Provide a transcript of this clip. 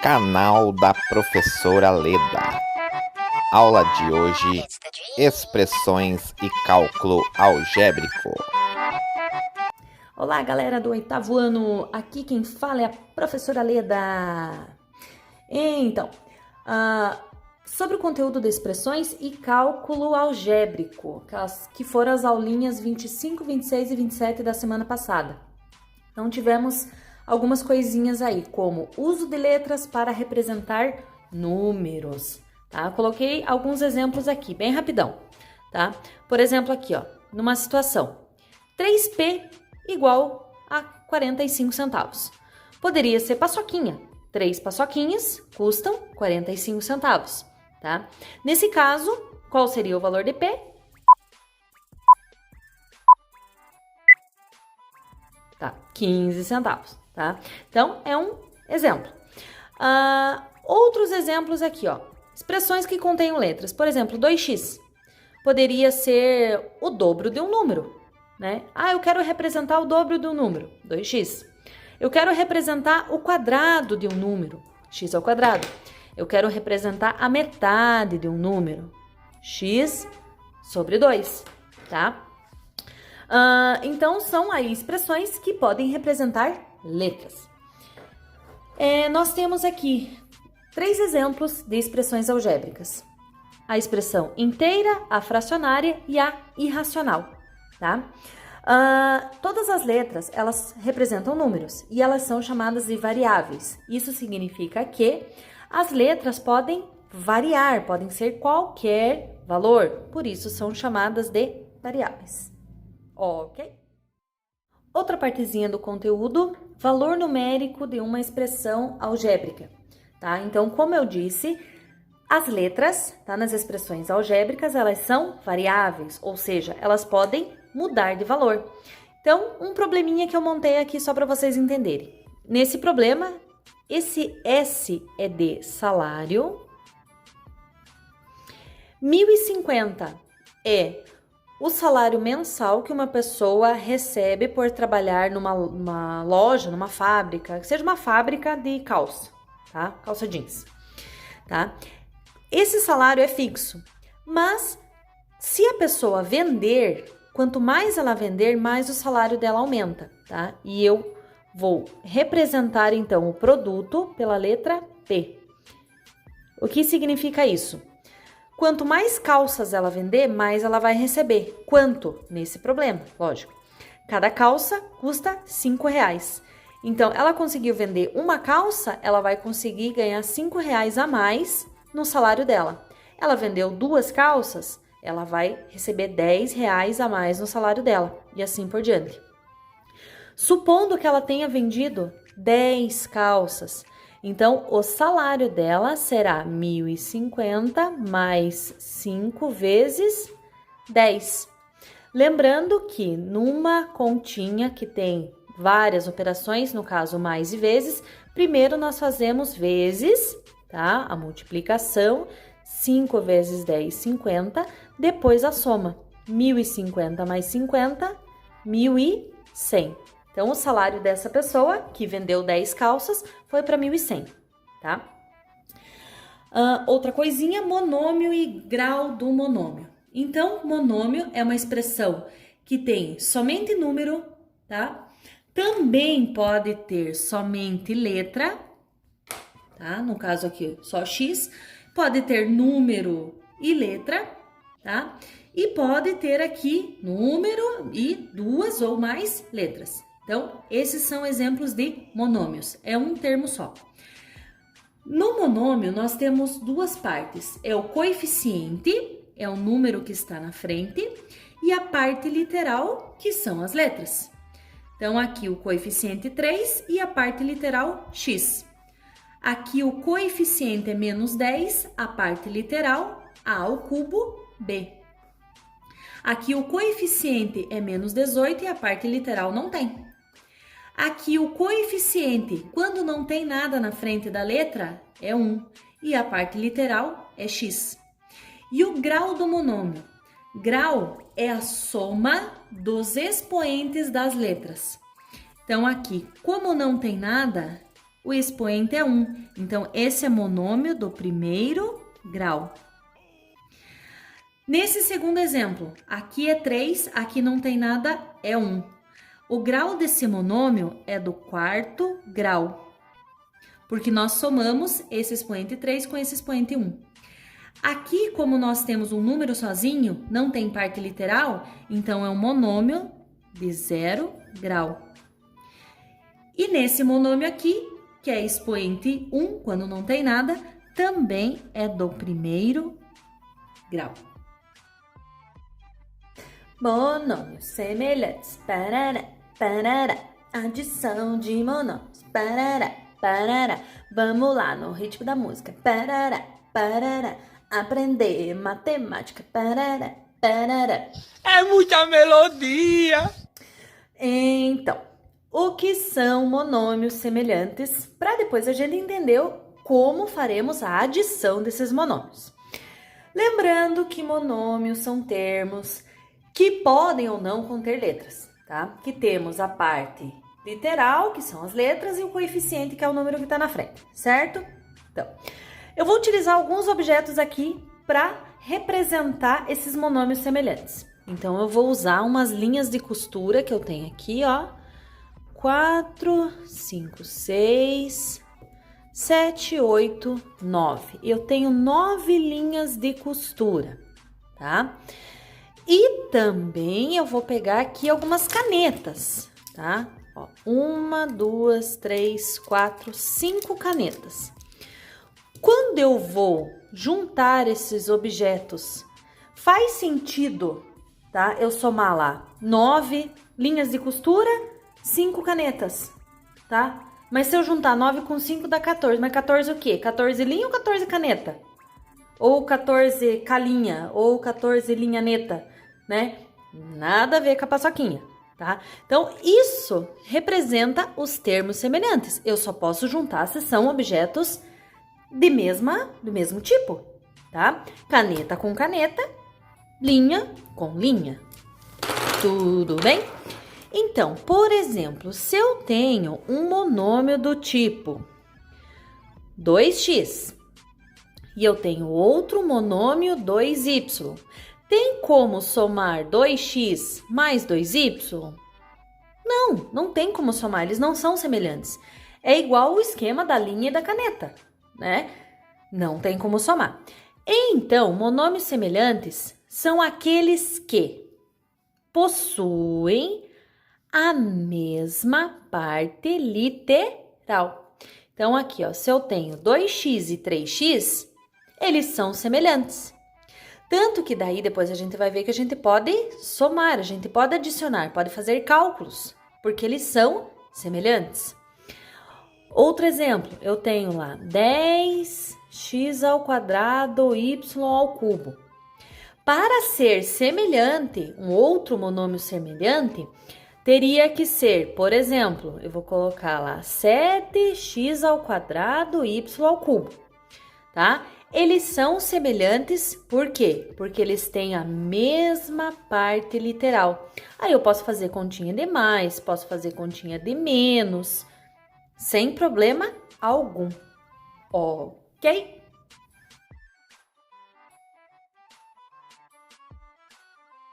Canal da professora Leda. Aula de hoje: expressões e cálculo algébrico. Olá, galera do 8º ano, aqui quem fala é a professora Leda. Então, sobre o conteúdo de expressões e cálculo algébrico, que foram as aulinhas 25, 26 e 27 da semana passada. Então, tivemos algumas coisinhas aí, como uso de letras para representar números, tá? Coloquei alguns exemplos aqui, bem rapidão, tá? Por exemplo, aqui, ó, numa situação, 3p igual a 45 centavos. Poderia ser paçoquinha. 3 paçoquinhas custam 45 centavos, tá? Nesse caso, qual seria o valor de p? Tá, 15 centavos, tá? Então, é um exemplo. Outros exemplos aqui, ó. Expressões que contêm letras. Por exemplo, 2x. Poderia ser o dobro de um número, né? Eu quero representar o dobro de um número, 2x. Eu quero representar o quadrado de um número, x ao quadrado. Eu quero representar a metade de um número, x sobre 2, tá? Então, são aí expressões que podem representar letras. Nós temos aqui 3 exemplos de expressões algébricas. A expressão inteira, a fracionária e a irracional, tá? Todas as letras, elas representam números e elas são chamadas de variáveis. Isso significa que as letras podem variar, podem ser qualquer valor, por isso são chamadas de variáveis. Ok? Outra partezinha do conteúdo, valor numérico de uma expressão algébrica, tá? Então, como eu disse, as letras, tá, nas expressões algébricas, elas são variáveis, ou seja, elas podem mudar de valor. Então, um probleminha que eu montei aqui só para vocês entenderem. Nesse problema, esse S é de salário, 1.050 é o salário mensal que uma pessoa recebe por trabalhar numa loja, numa fábrica, que seja uma fábrica de calça, tá? Calça jeans, tá? Esse salário é fixo, mas se a pessoa vender, quanto mais ela vender, mais o salário dela aumenta, tá? E eu vou representar, então, o produto pela letra P. O que significa isso? Quanto mais calças ela vender, mais ela vai receber. Quanto? Nesse problema, lógico. Cada calça custa R$5. Então, ela conseguiu vender uma calça, ela vai conseguir ganhar R$5 a mais no salário dela. Ela vendeu 2 calças, ela vai receber R$10 a mais no salário dela, e assim por diante. Supondo que ela tenha vendido 10 calças, então o salário dela será 1.050 mais 5 vezes 10. Lembrando que numa continha que tem várias operações, no caso mais e vezes, primeiro nós fazemos vezes, tá? A multiplicação, 5 vezes 10, 50, depois a soma, 1.050 mais 50, 1.100. Então, o salário dessa pessoa, que vendeu 10 calças, foi para 1.100, tá? Outra coisinha, monômio e grau do monômio. Então, monômio é uma expressão que tem somente número, tá? Também pode ter somente letra, tá? No caso aqui, só x. Pode ter número e letra, tá? E pode ter aqui número e 2 ou mais letras. Então, esses são exemplos de monômios. É um termo só. No monômio, nós temos 2 partes. É o coeficiente, é o número que está na frente, e a parte literal, que são as letras. Então, aqui o coeficiente 3 e a parte literal x. Aqui o coeficiente é menos 10, a parte literal, a ao cubo, b. Aqui o coeficiente é menos 18 e a parte literal não tem. Aqui o coeficiente, quando não tem nada na frente da letra, é 1 e a parte literal é x. E o grau do monômio? Grau é a soma dos expoentes das letras. Então aqui, como não tem nada, o expoente é 1. Então, esse é monômio do primeiro grau. Nesse segundo exemplo, aqui é 3, aqui não tem nada, é 1. O grau desse monômio é do quarto grau, porque nós somamos esse expoente 3 com esse expoente 1. Aqui, como nós temos um número sozinho, não tem parte literal, então é um monômio de 0 grau. E nesse monômio aqui, que é expoente 1, quando não tem nada, também é do primeiro grau. Monômios semelhantes, parará, parará, adição de monômios, parará, parará. Vamos lá no ritmo da música, parará, parará, aprender matemática, parará, parará. É muita melodia! Então, o que são monômios semelhantes? Para depois a gente entender como faremos a adição desses monômios. Lembrando que monômios são termos que podem ou não conter letras, tá? Que temos a parte literal, que são as letras, e o coeficiente, que é o número que está na frente, certo? Então, eu vou utilizar alguns objetos aqui para representar esses monômios semelhantes. Então, eu vou usar umas linhas de costura que eu tenho aqui, ó. 4, 5, 6, 7, 8, 9. Eu tenho 9 linhas de costura, tá? E também eu vou pegar aqui algumas canetas, tá? Ó, 1, 2, 3, 4, 5 canetas. Quando eu vou juntar esses objetos, faz sentido, tá? Eu somar lá 9 linhas de costura, 5 canetas, tá? Mas se eu juntar 9 com 5 dá 14. Mas 14 o quê? 14 linha ou 14 caneta? Ou 14 calinha? Ou 14 linhaneta, né? Nada a ver com a paçoquinha, tá? Então, isso representa os termos semelhantes. Eu só posso juntar se são objetos do mesmo tipo, tá? Caneta com caneta, linha com linha. Tudo bem? Então, por exemplo, se eu tenho um monômio do tipo 2x e eu tenho outro monômio 2y, tem como somar 2x mais 2y? Não tem como somar, eles não são semelhantes. É igual o esquema da linha e da caneta, né? Não tem como somar. Então, monômios semelhantes são aqueles que possuem a mesma parte literal. Então, aqui, ó, se eu tenho 2x e 3x, eles são semelhantes. Tanto que daí depois a gente vai ver que a gente pode somar, a gente pode adicionar, pode fazer cálculos, porque eles são semelhantes. Outro exemplo, eu tenho lá 10x ao quadrado, y ao cubo. Para ser semelhante, um outro monômio semelhante, teria que ser, por exemplo, eu vou colocar lá 7x ao quadrado, y ao cubo, tá? Eles são semelhantes, por quê? Porque eles têm a mesma parte literal. Aí eu posso fazer continha de mais, posso fazer continha de menos, sem problema algum, ok?